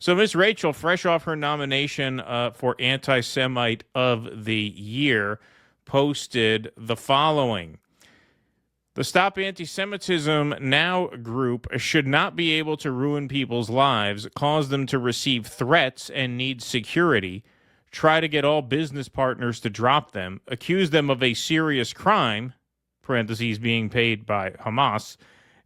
So Miss Rachel, fresh off her nomination for Anti-Semite of the Year, posted the following. The Stop Antisemitism Now group should not be able to ruin people's lives, cause them to receive threats and need security, try to get all business partners to drop them, accuse them of a serious crime, parentheses being paid by Hamas,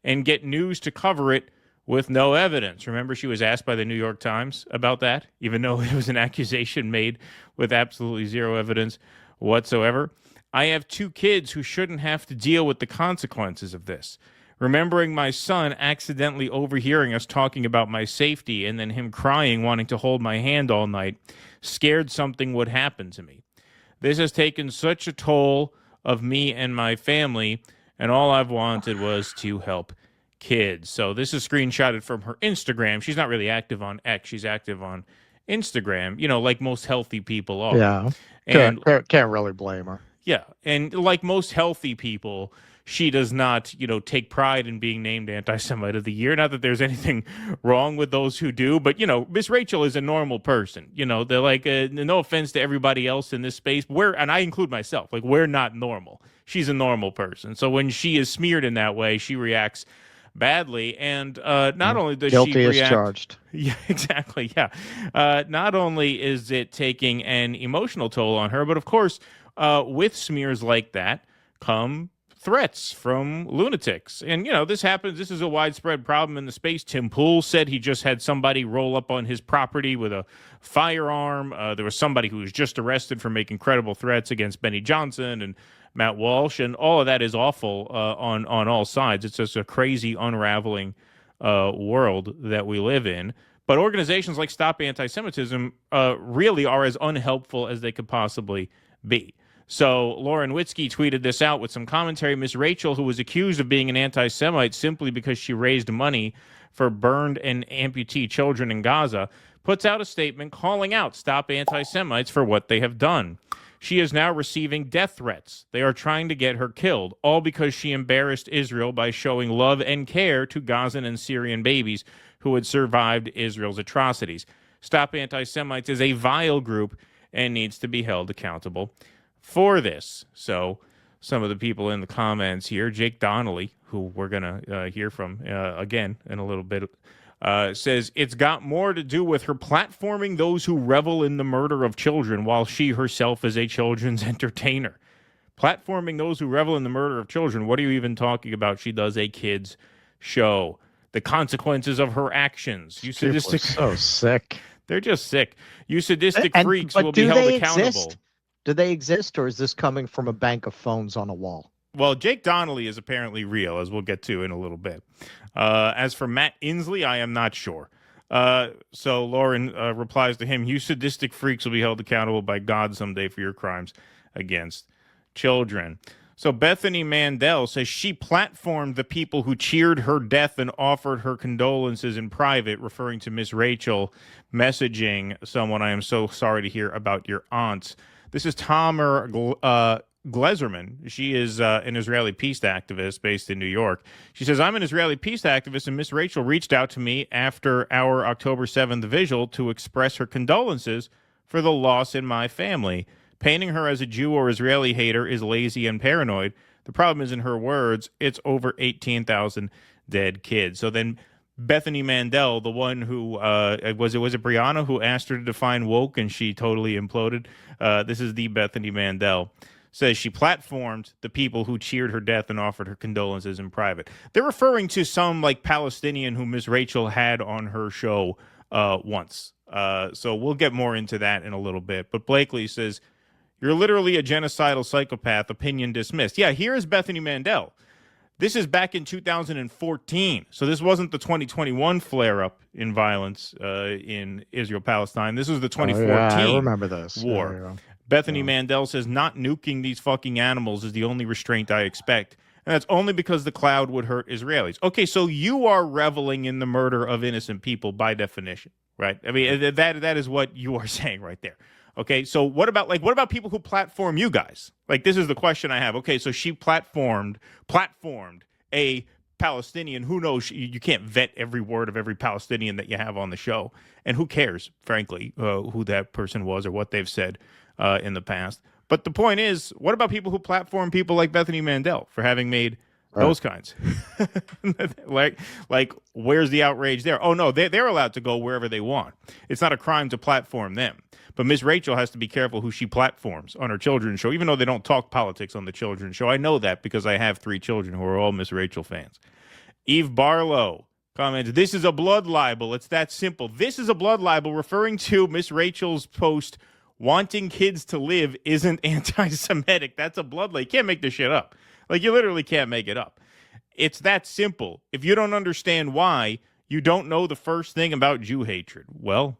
and get news to cover it with no evidence. Remember, she was asked by the New York Times about that, even though it was an accusation made with absolutely zero evidence whatsoever. I have 2 kids who shouldn't have to deal with the consequences of this. Remembering my son accidentally overhearing us talking about my safety and then him crying, wanting to hold my hand all night, scared something would happen to me. This has taken such a toll of me and my family, and all I've wanted was to help kids. So this is screenshotted from her Instagram. She's not really active on X. She's active on Instagram, like most healthy people are. Yeah. And can't really blame her. Yeah, and like most healthy people, she does not, take pride in being named Anti-Semite of the Year. Not that there's anything wrong with those who do, but, Miss Rachel is a normal person. They're like, no offense to everybody else in this space, and I include myself, like, we're not normal. She's a normal person. So when she is smeared in that way, she reacts badly, and not only does Guilty she react, as charged. Yeah, exactly, yeah. Not only is it taking an emotional toll on her, but of course, with smears like that come threats from lunatics. And, this happens. This is a widespread problem in the space. Tim Pool said he just had somebody roll up on his property with a firearm. There was somebody who was just arrested for making credible threats against Benny Johnson and Matt Walsh. And all of that is awful on all sides. It's just a crazy unraveling world that we live in. But organizations like Stop Antisemitism really are as unhelpful as they could possibly be. So Lauren Witzke tweeted this out with some commentary. Miss Rachel, who was accused of being an anti-Semite simply because she raised money for burned and amputee children in Gaza, puts out a statement calling out Stop Anti-Semites for what they have done. She is now receiving death threats. They are trying to get her killed, all because she embarrassed Israel by showing love and care to Gazan and Syrian babies who had survived Israel's atrocities. Stop Anti-Semites is a vile group and needs to be held accountable for this. So some of the people in the comments here, Jake Donnelly, who we're going to hear from again in a little bit, says it's got more to do with her platforming those who revel in the murder of children while she herself is a children's entertainer. Platforming those who revel in the murder of children. What are you even talking about? She does a kids show. The consequences of her actions. You sadistic. So sick. They're just sick. You sadistic freaks will be held accountable. Do they exist, or is this coming from a bank of phones on a wall? Well, Jake Donnelly is apparently real, as we'll get to in a little bit. As for Matt Inslee, I am not sure. So Lauren replies to him, you sadistic freaks will be held accountable by God someday for your crimes against children. So Bethany Mandel says she platformed the people who cheered her death and offered her condolences in private, referring to Miss Rachel messaging someone, I am so sorry to hear about your aunts. This is Tamer Glezerman. She is an Israeli peace activist based in New York. She says, I'm an Israeli peace activist, and Miss Rachel reached out to me after our October 7th vigil to express her condolences for the loss in my family. Painting her as a Jew or Israeli hater is lazy and paranoid. The problem is, in her words, it's over 18,000 dead kids. So then Bethany Mandel, the one who was it Brianna who asked her to define woke and she totally imploded? This is the Bethany Mandel. Says she platformed the people who cheered her death and offered her condolences in private. They're referring to some like Palestinian who Miss Rachel had on her show once. So we'll get more into that in a little bit. But Blakely says, you're literally a genocidal psychopath, opinion dismissed. Yeah, here is Bethany Mandel. This is back in 2014. So this wasn't the 2021 flare-up in violence in Israel-Palestine. This was the 2014 I remember this. war. Bethany Mandel says, not nuking these fucking animals is the only restraint I expect. And that's only because the cloud would hurt Israelis. Okay, so you are reveling in the murder of innocent people by definition, right? I mean, that is what you are saying right there. Okay, so what about people who platform you guys? Like, this is the question I have. Okay, so she platformed a Palestinian. Who knows? You can't vet every word of every Palestinian that you have on the show. And who cares, frankly, who that person was or what they've said in the past. But the point is, what about people who platform people like Bethany Mandel for having made those kinds? like, where's the outrage there? Oh, no, they're allowed to go wherever they want. It's not a crime to platform them. But Miss Rachel has to be careful who she platforms on her children's show, even though they don't talk politics on the children's show. I know that because I have 3 children who are all Miss Rachel fans. Eve Barlow comments, this is a blood libel. It's that simple. This is a blood libel, referring to Miss Rachel's post, wanting kids to live isn't anti-Semitic. That's a blood libel. You can't make this shit up. Like, you literally can't make it up. It's that simple. If you don't understand why, you don't know the first thing about Jew hatred. Well,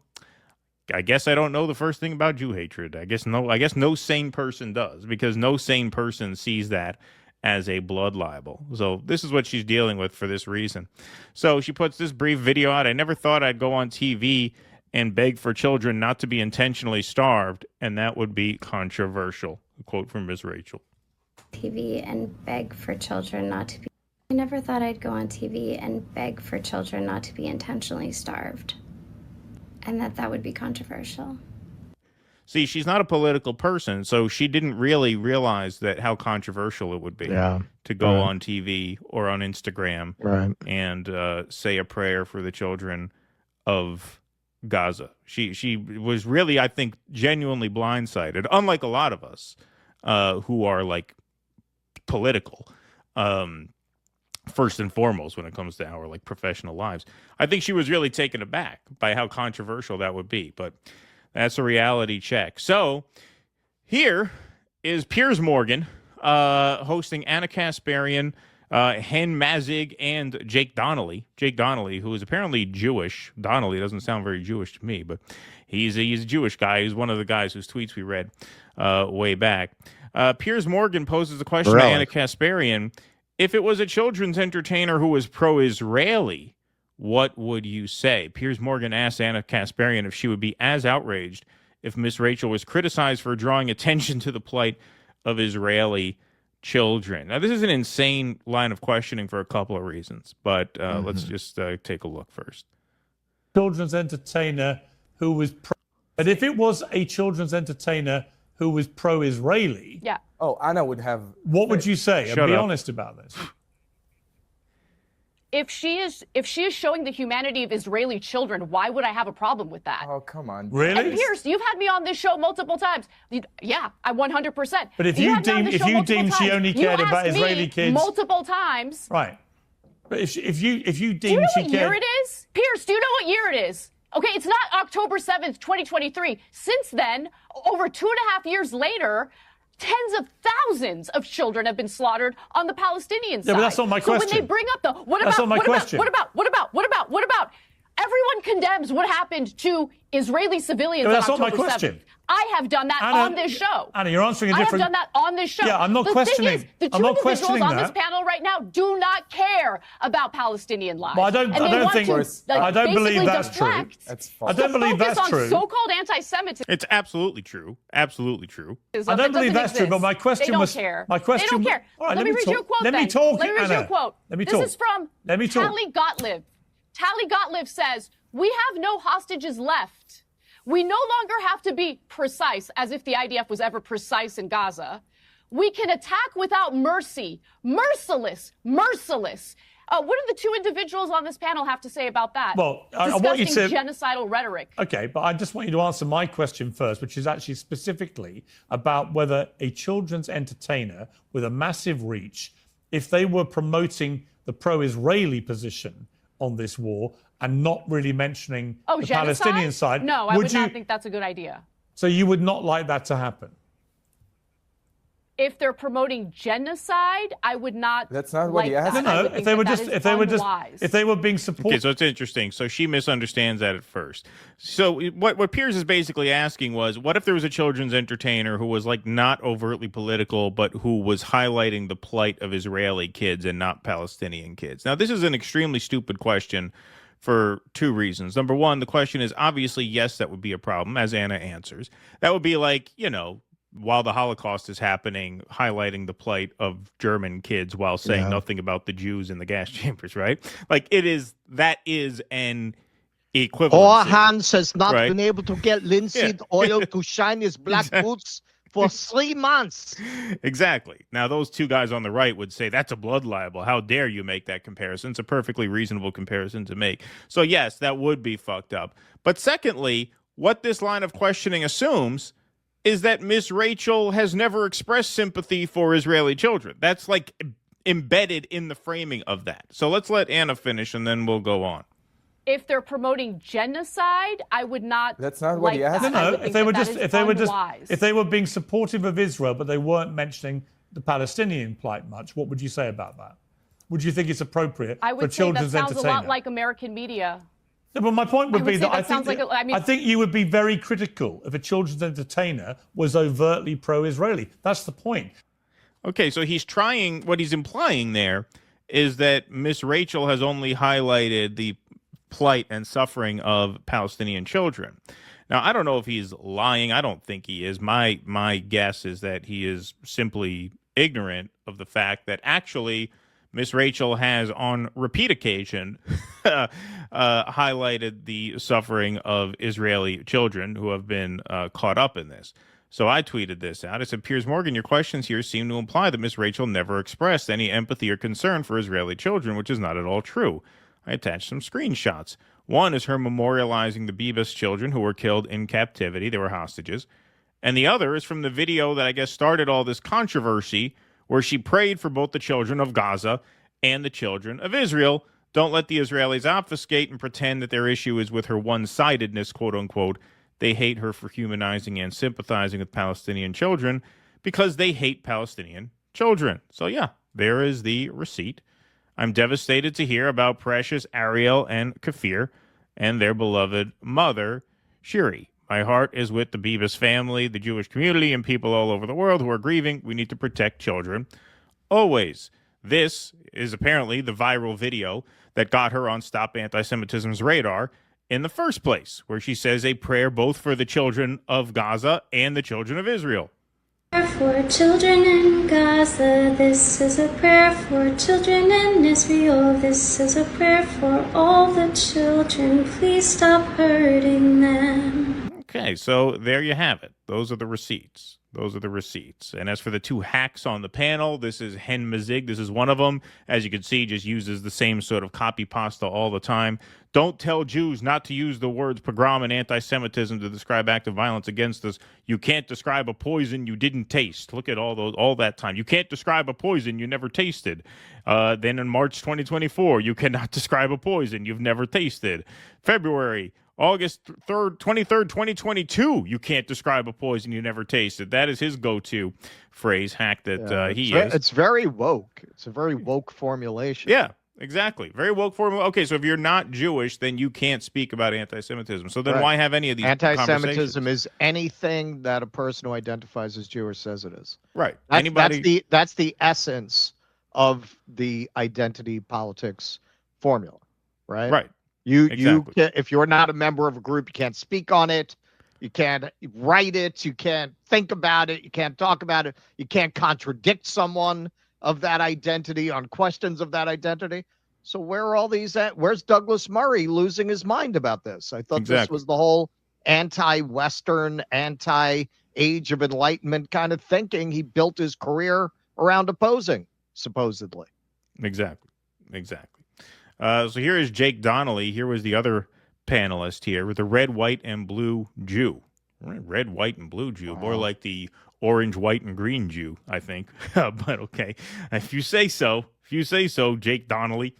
I guess I don't know the first thing about Jew hatred. I guess no sane person does, because no sane person sees that as a blood libel. So this is what she's dealing with for this reason. So she puts this brief video out. I never thought I'd go on TV and beg for children not to be intentionally starved, and that would be controversial. A quote from Ms. Rachel. TV and beg for children not to be. I never thought I'd go on TV and beg for children not to be intentionally starved, and that would be controversial. See, she's not a political person, so she didn't really realize that how controversial it would be to go on TV or on Instagram and say a prayer for the children of Gaza. She was really, I think, genuinely blindsided, unlike a lot of us who are like political. First and foremost, when it comes to our like professional lives, I think she was really taken aback by how controversial that would be. But that's a reality check. So here is Piers Morgan hosting Anna Kasparian, Hen Mazig, and Jake Donnelly. Jake Donnelly, who is apparently Jewish. Donnelly doesn't sound very Jewish to me, but he's a Jewish guy. He's one of the guys whose tweets we read way back. Piers Morgan poses a question to Anna Kasparian. If it was a children's entertainer who was pro-Israeli, what would you say? Piers Morgan asked Anna Kasparian if she would be as outraged if Miss Rachel was criticized for drawing attention to the plight of Israeli children. Now, this is an insane line of questioning for a couple of reasons, but let's just take a look first. Children's entertainer who was and if it was a children's entertainer who was pro-Israeli, oh, Anna would have. What would you say? Shut And be up. honest about this. If she is showing the humanity of Israeli children, why would I have a problem with that? Oh, come on. Really? And Pierce, you've had me on this show multiple times. Yeah, I 100%. But if you deem she only cared about Israeli kids multiple times, right? But if you do you deem know she what cared, year it is? Pierce, do you know what year it is? Okay, it's not October 7th, 2023. Since then, over 2.5 years later, tens of thousands of children have been slaughtered on the Palestinian side. Yeah, but that's not my question. So when they bring up the what That's about not my question. what about everyone condemns what happened to Israeli civilians Yeah, on that's not my October question. 7th. I have done that Anna, on this show. Anna, you're answering a different. I have done that on this show. Yeah, I'm not the questioning. Thing is, the two I'm not individuals questioning on that. this panel right now do not care about Palestinian lives. Well, I don't believe that's true. That's I don't believe that's on true. So-called anti-Semitism. It's absolutely true. Absolutely true. I don't believe that's true, but my question they don't was. care. My question. They don't care. All right, let me read you a quote. Let me talk. Let me read you a Anna. quote. Let me talk. This is from Tali Gottlieb. Tali Gottlieb says, "We have no hostages left. We no longer have to be precise, as if the IDF was ever precise in Gaza. We can attack without mercy. Merciless. Merciless." What do the two individuals on this panel have to say about that? Well, I want you to Disgusting genocidal rhetoric. Okay, but I just want you to answer my question first, which is actually specifically about whether a children's entertainer with a massive reach, if they were promoting the pro-Israeli position on this war and not really mentioning the genocide? Palestinian side, No, I would not think that's a good idea. So you would not like that to happen? If they're promoting genocide, I would not. That's not what he asked. No, if they were being supported. Okay, so it's interesting. So she misunderstands that at first. So what Piers is basically asking was, what if there was a children's entertainer who was like not overtly political, but who was highlighting the plight of Israeli kids and not Palestinian kids? Now, this is an extremely stupid question for two reasons. Number one, the question is obviously, yes, that would be a problem, as Anna answers. That would be like, while the Holocaust is happening, highlighting the plight of German kids while saying nothing about the Jews in the gas chambers, right? Like that is an equivalency. Hans has not right? been able to get linseed oil to shine his black boots for 3 months. Exactly. Now, those two guys on the right would say that's a blood libel. How dare you make that comparison? It's a perfectly reasonable comparison to make. So, yes, that would be fucked up. But secondly, what this line of questioning assumes is that Miss Rachel has never expressed sympathy for Israeli children. That's like embedded in the framing of that. So let's let Anna finish and then we'll go on. If they're promoting genocide, I would not. That's not what he asked. No, if they were being supportive of Israel, but they weren't mentioning the Palestinian plight much, what would you say about that? Would you think it's appropriate I for would say children's that sounds entertainment? a lot like American media. No, but my point would be that I I think you would be very critical if a children's entertainer was overtly pro-Israeli. That's the point. Okay, so what he's implying there is that Miss Rachel has only highlighted the plight and suffering of Palestinian children. Now, I don't know if he's lying. I don't think he is. My guess is that he is simply ignorant of the fact that actually Miss Rachel has on repeat occasion highlighted the suffering of Israeli children who have been caught up in this. So I tweeted this out. I said, Piers Morgan, your questions here seem to imply that Miss Rachel never expressed any empathy or concern for Israeli children, which is not at all true. I attached some screenshots. One is her memorializing the Bibas children who were killed in captivity. They were hostages. And the other is from the video that I guess started all this controversy where she prayed for both the children of Gaza and the children of Israel. Don't let the Israelis obfuscate and pretend that their issue is with her one-sidedness, quote unquote. They hate her for humanizing and sympathizing with Palestinian children because they hate Palestinian children. So yeah, there is the receipt. I'm devastated to hear about precious Ariel and Kafir and their beloved mother, Shiri. My heart is with the Bibas family, the Jewish community, and people all over the world who are grieving. We need to protect children. Always. This is apparently the viral video that got her on Stop Antisemitism's radar in the first place, where she says a prayer both for the children of Gaza and the children of Israel. For children in Gaza, this is a prayer for children in Israel. This is a prayer for all the children. Please stop hurting them. Okay, so there you have it. Those are the receipts. Those are the receipts. And as for the two hacks on the panel, this is Hen Mazig. This is one of them. As you can see, just uses the same sort of copy pasta all the time. Don't tell Jews not to use the words pogrom and anti-Semitism to describe active violence against us. You can't describe a poison you didn't taste. Look at all that time. You can't describe a poison you never tasted. Then in March 2024, you cannot describe a poison you've never tasted. February, August 3rd, 23rd, 2022, you can't describe a poison you never tasted. That is his go-to phrase hack that he is. It's very woke. It's a very woke formulation. Yeah, exactly. Very woke formula. Okay, so if you're not Jewish, then you can't speak about anti-Semitism. So then why have any of these Anti-Semitism is anything that a person who identifies as Jewish says it is. Right. That's the essence of the identity politics formula, right? Right. You can, if you're not a member of a group, you can't speak on it, you can't write it, you can't think about it, you can't talk about it, you can't contradict someone of that identity on questions of that identity. So where are all these at? Where's Douglas Murray losing his mind about this? I thought this was the whole anti-Western, anti-Age of Enlightenment kind of thinking. He built his career around opposing, supposedly. Exactly. So here is Jake Donnelly. Here was the other panelist here with the red, white, and blue Jew. Red, white, and blue Jew. Wow. More like the orange, white, and green Jew, I think. But okay. If you say so, Jake Donnelly.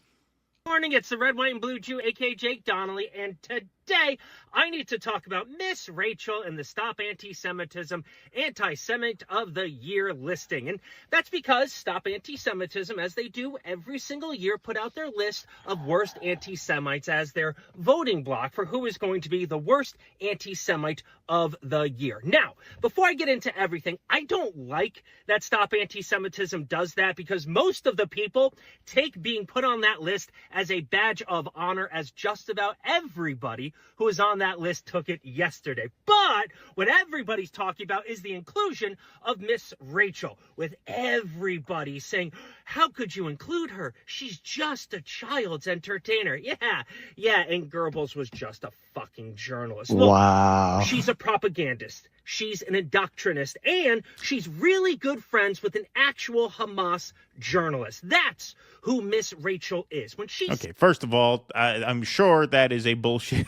Morning, it's the red, white, and blue Jew, aka Jake Donnelly, and today I need to talk about Miss Rachel and the Stop Anti-Semitism Anti-Semite of the Year listing. And that's because Stop Anti-Semitism, as they do every single year, put out their list of worst anti-Semites as their voting block for who is going to be the worst anti-Semite of the year. Now, before I get into everything, I don't like that Stop Anti-Semitism does that because most of the people take being put on that list as a badge of honor, as just about everybody who is on that list took it yesterday. But But what everybody's talking about is the inclusion of Miss Rachel, with everybody saying, how could you include her? She's just a child's entertainer. Yeah, and Goebbels was just a fucking journalist. Look, Wow. she's a propagandist. She's an indoctrinist, and she's really good friends with an actual Hamas journalist. That's who Miss Rachel is. When she's Okay, first of all, I'm sure that is a bullshit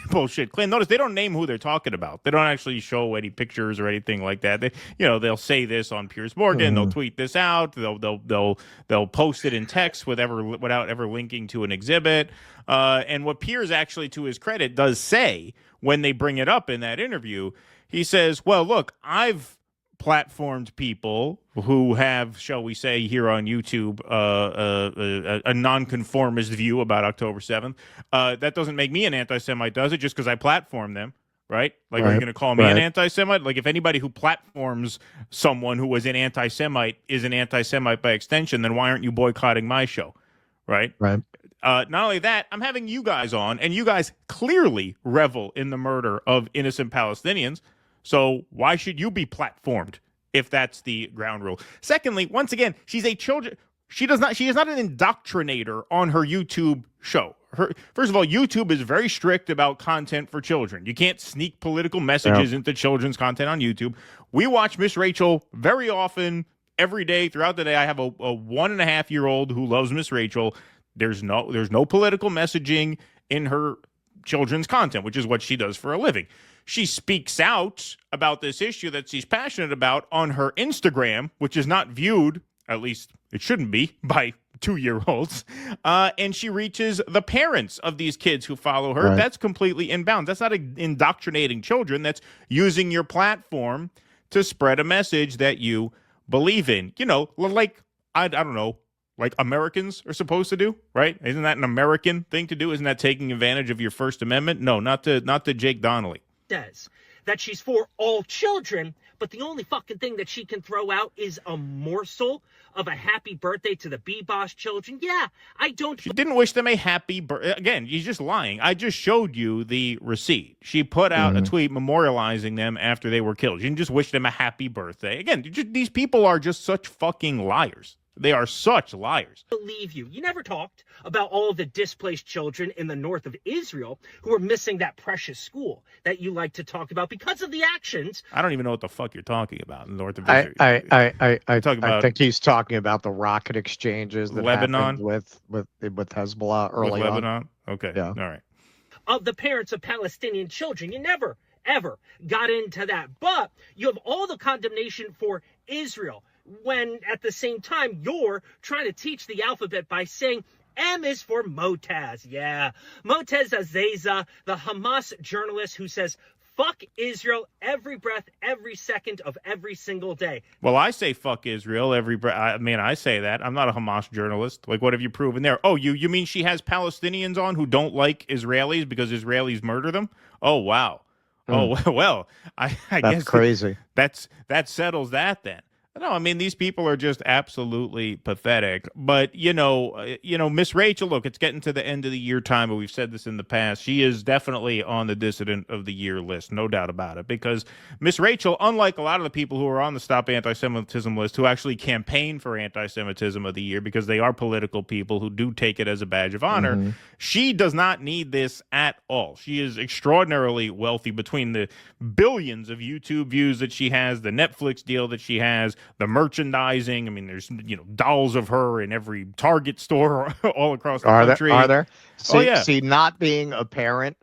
claim. Notice they don't name who they're talking about. They don't actually show any pictures or anything like that. They'll say this on Piers Morgan. They'll tweet this out. They'll post it in text without ever linking to an exhibit. And what Piers actually, to his credit, does say when they bring it up in that interview, he says, well, look, I've platformed people who have, shall we say, here on YouTube, a nonconformist view about October 7th. That doesn't make me an anti-Semite, does it? Just because I platform them, right? Like, are you going to call me an anti-Semite? Like, if anybody who platforms someone who was an anti-Semite is an anti-Semite by extension, then why aren't you boycotting my show, right? Right. Not only that, I'm having you guys on, and you guys clearly revel in the murder of innocent Palestinians. So why should you be platformed if that's the ground rule? Secondly, once again, she is not an indoctrinator on her YouTube show. First of all, YouTube is very strict about content for children. You can't sneak political messages into children's content on YouTube. We watch Miss Rachel very often, every day, throughout the day. I have a 1.5-year-old who loves Miss Rachel. There's no political messaging in her children's content, which is what she does for a living. She speaks out about this issue that she's passionate about on her Instagram, which is not viewed, at least it shouldn't be, by 2-year-olds. And she reaches the parents of these kids who follow her. Right. That's completely inbound. That's not indoctrinating children. That's using your platform to spread a message that you believe in. Like, I don't know, like Americans are supposed to do, right? Isn't that an American thing to do? Isn't that taking advantage of your First Amendment? No, not to Jake Donnelly. Says that she's for all children, but the only fucking thing that she can throw out is a morsel of a happy birthday to the B-Boss children. Yeah, I don't... She didn't wish them a happy birthday. Again, you're just lying. I just showed you the receipt. She put out a tweet memorializing them after they were killed. She didn't just wish them a happy birthday. Again, these people are just such fucking liars. They are such liars. Believe you. You never talked about all of the displaced children in the north of Israel who are missing that precious school that you like to talk about because of the actions. I don't even know what the fuck you're talking about in the north of Israel. I think he's talking about the rocket exchanges that Lebanon happened with Hezbollah early with Lebanon. on. Okay. Yeah. All right. Of the parents of Palestinian children. You never, ever got into that. But you have all the condemnation for Israel, when at the same time you're trying to teach the alphabet by saying M is for Motaz. Yeah, Motaz Azeza, the Hamas journalist who says fuck Israel every breath, every second of every single day. Well, I say fuck Israel every breath. I mean, I say that. I'm not a Hamas journalist. Like, what have you proven there? Oh, you mean she has Palestinians on who don't like Israelis because Israelis murder them? Oh, wow. Oh, well, I guess that's crazy. That settles that then. No, I mean, these people are just absolutely pathetic. But, Miss Rachel, look, it's getting to the end of the year time, but we've said this in the past. She is definitely on the dissident of the year list, no doubt about it, because Miss Rachel, unlike a lot of the people who are on the Stop Anti-Semitism list who actually campaign for anti-Semitism of the year because they are political people who do take it as a badge of honor, she does not need this at all. She is extraordinarily wealthy between the billions of YouTube views that she has, the Netflix deal that she has, the merchandising. I mean, there's dolls of her in every Target store all across the country. Are there? See, yeah. See, not being a parent,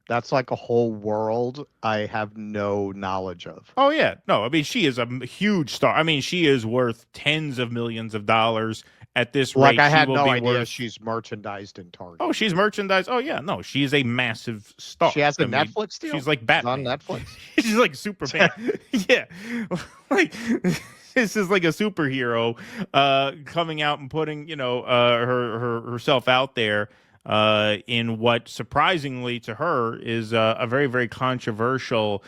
that's like a whole world I have no knowledge of. Oh yeah, no, I mean she is a huge star. I mean she is worth tens of millions of dollars at this rate. Like I had no idea worth... she's merchandised in Target. Oh, she's merchandised. Oh yeah, no, she is a massive star. She has the Netflix deal. She's like Batman on Netflix. She's like Superman. Yeah, like. This is like a superhero coming out and putting, herself out there in what surprisingly to her is a very, very controversial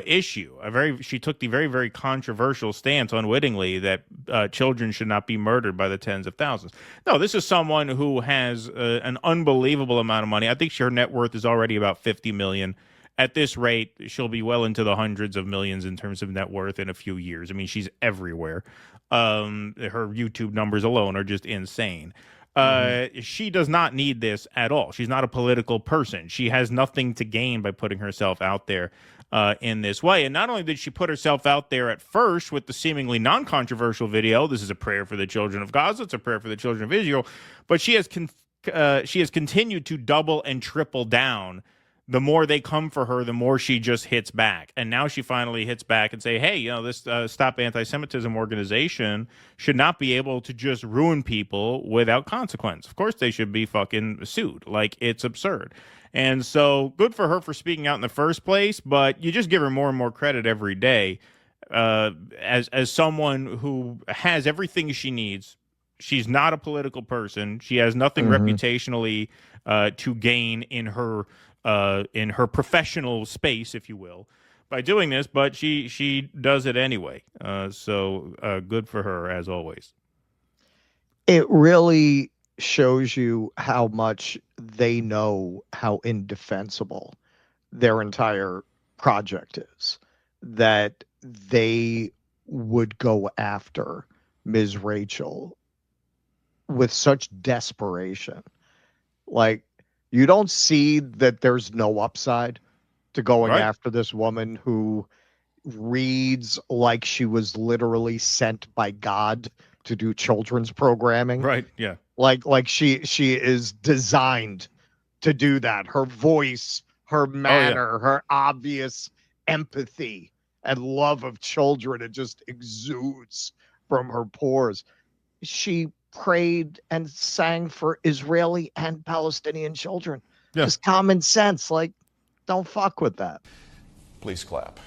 issue. She took the very, very controversial stance unwittingly that children should not be murdered by the tens of thousands. No, this is someone who has an unbelievable amount of money. I think her net worth is already about $50 million at this rate, she'll be well into the hundreds of millions in terms of net worth in a few years. I mean, she's everywhere. Her YouTube numbers alone are just insane. She does not need this at all. She's not a political person. She has nothing to gain by putting herself out there in this way. And not only did she put herself out there at first with the seemingly non-controversial video, this is a prayer for the children of Gaza, it's a prayer for the children of Israel, but she has continued to double and triple down. The more they come for her, the more she just hits back. And now she finally hits back and say, hey, you know, this Stop Antisemitism organization should not be able to just ruin people without consequence. Of course, they should be fucking sued. Like, it's absurd. And so good for her for speaking out in the first place, but you just give her more and more credit every day as someone who has everything she needs. She's not a political person. She has nothing reputationally to gain in her professional space, if you will, by doing this, but she does it anyway. So good for her, as always. It really shows you how much they know how indefensible their entire project is, that they would go after Ms. Rachel with such desperation. Like, you don't see that there's no upside to going after this woman who reads like she was literally sent by God to do children's programming. Right, yeah. Like she is designed to do that. Her voice, her manner, her obvious empathy and love of children, it just exudes from her pores. She prayed and sang for Israeli and Palestinian children. Just common sense. Like, don't fuck with that. Please clap.